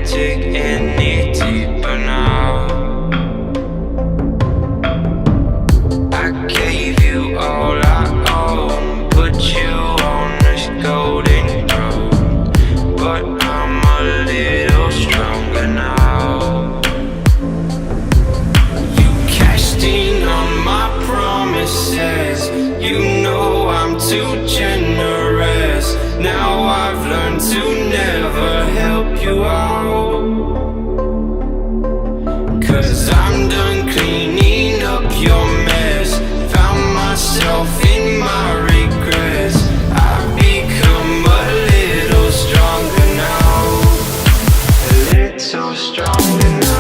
dig any deeper now. I gave you all I own, put you on this golden throne, but I'm a little stronger now. You cashed in on my promises, you know I'm too generous. Now I've learned to never help you out, 'cause I'm done cleaning up your mess. Found myself in my regrets. I've become a little stronger now, a little stronger now.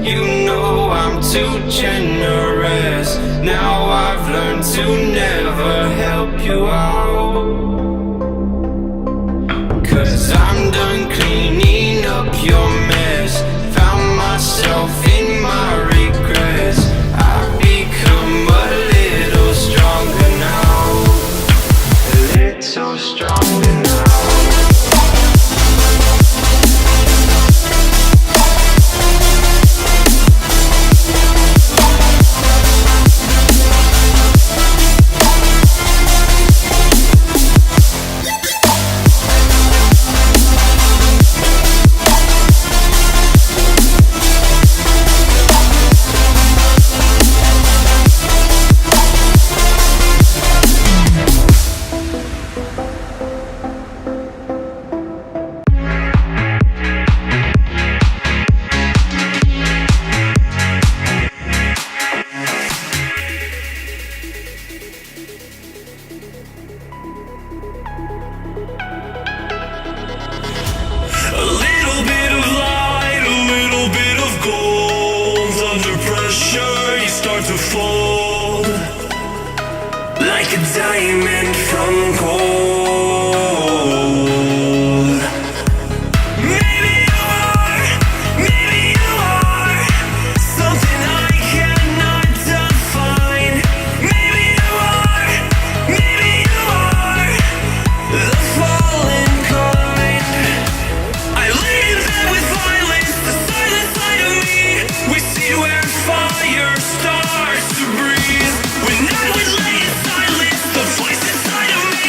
You know I'm too generous. Now I've learned to never help you out, 'cause I'm done cleaning up your mess. Found myself in my regrets. I've become a little stronger now, a little stronger now. Like a diamond from gold. Maybe you are something I cannot define. Maybe you are the fallen kind. I lay in bed with violence, the silent side of me. We see where fire starts to breathe. When I would lay in silence, the voice inside of me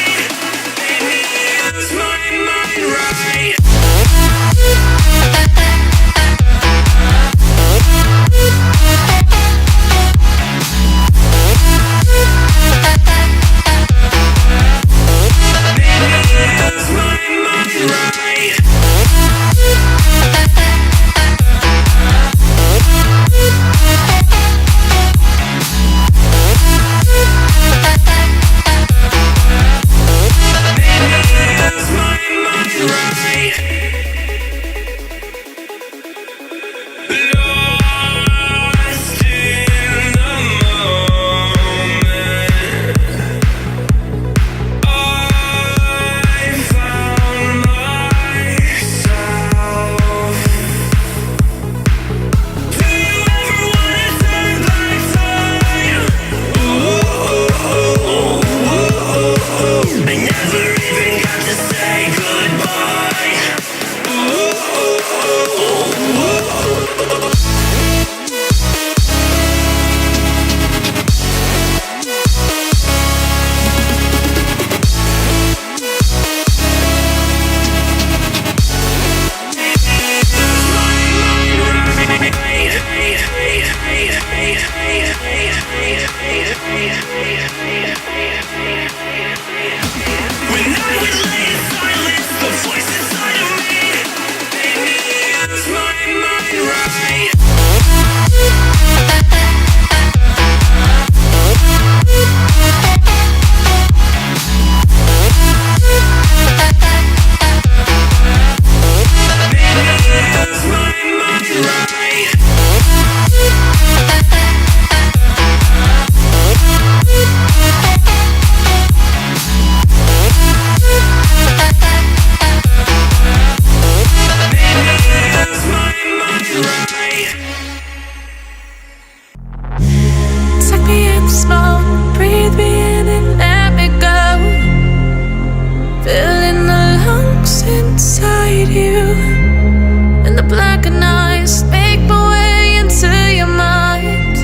hide you in the blackened eyes. Make my way into your mind,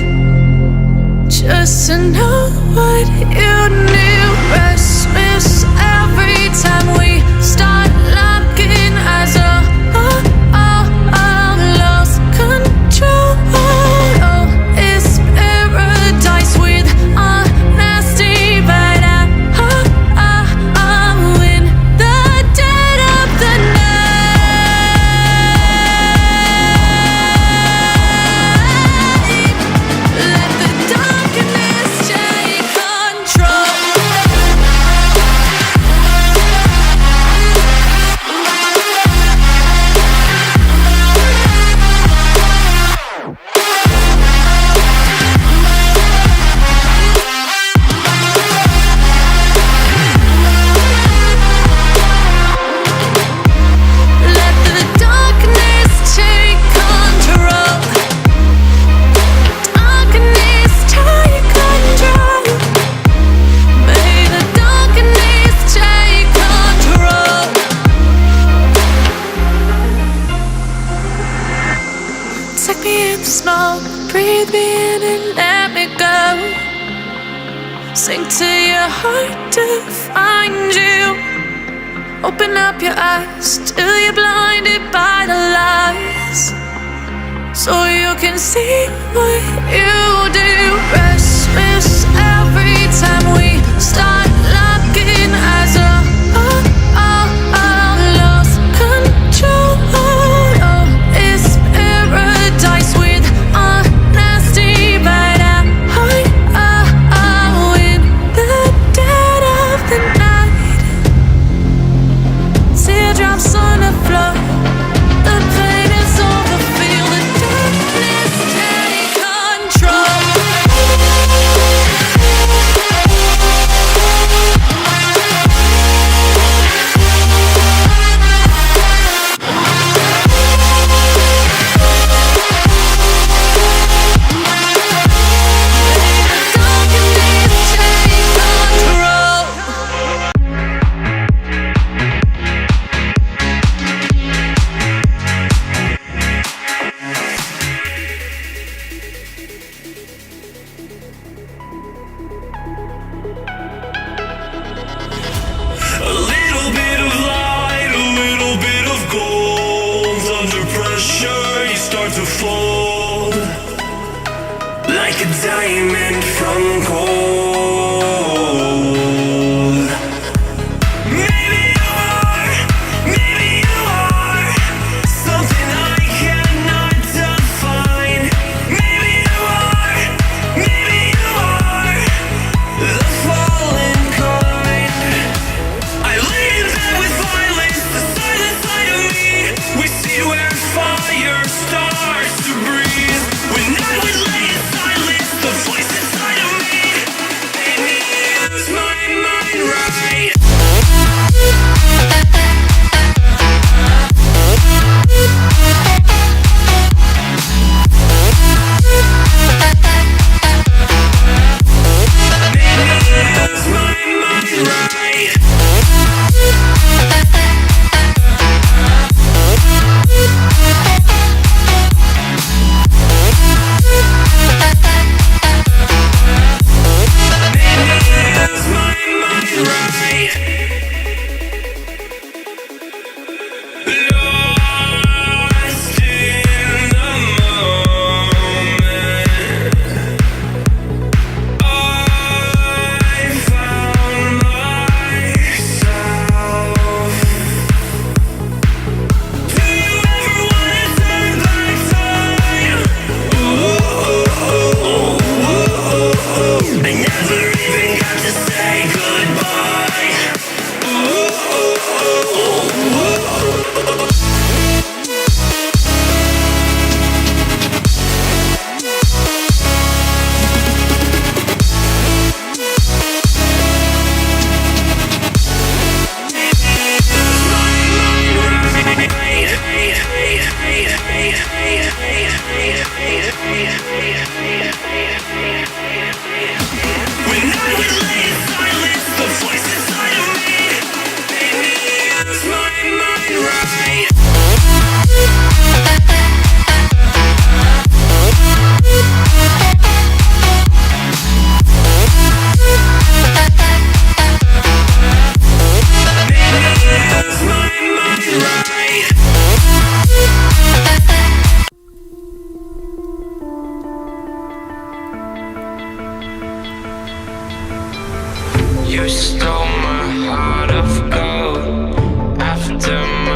just to know what you knew. Restless every time we start locking eyes. Lost control. Oh, it's paradise with honesty, but I'm in the dead of the night. Let the darkness take control. Let the darkness take control. Darkness take control. May the darkness take control. Take me in the smoke, breathe me in and let me go. Sink to your heart to find you. Open up your eyes till you're blinded by the lies, so you can see what you do. Restless every time we start locking eyes. Lost control. Oh, it's paradise with honesty, but I'm in the dead of the night. Teardrops on the floor. The pain is over. Feel the darkness take control.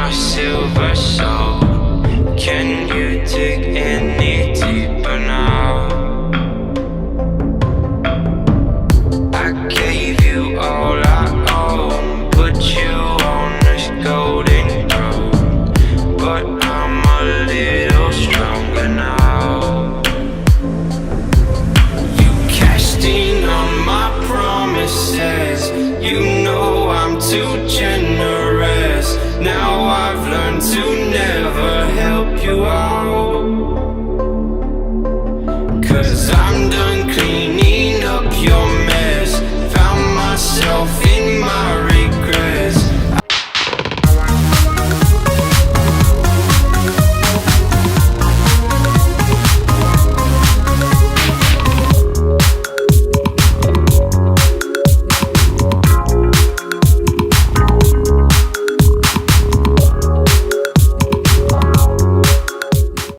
my silver soul. Can you dig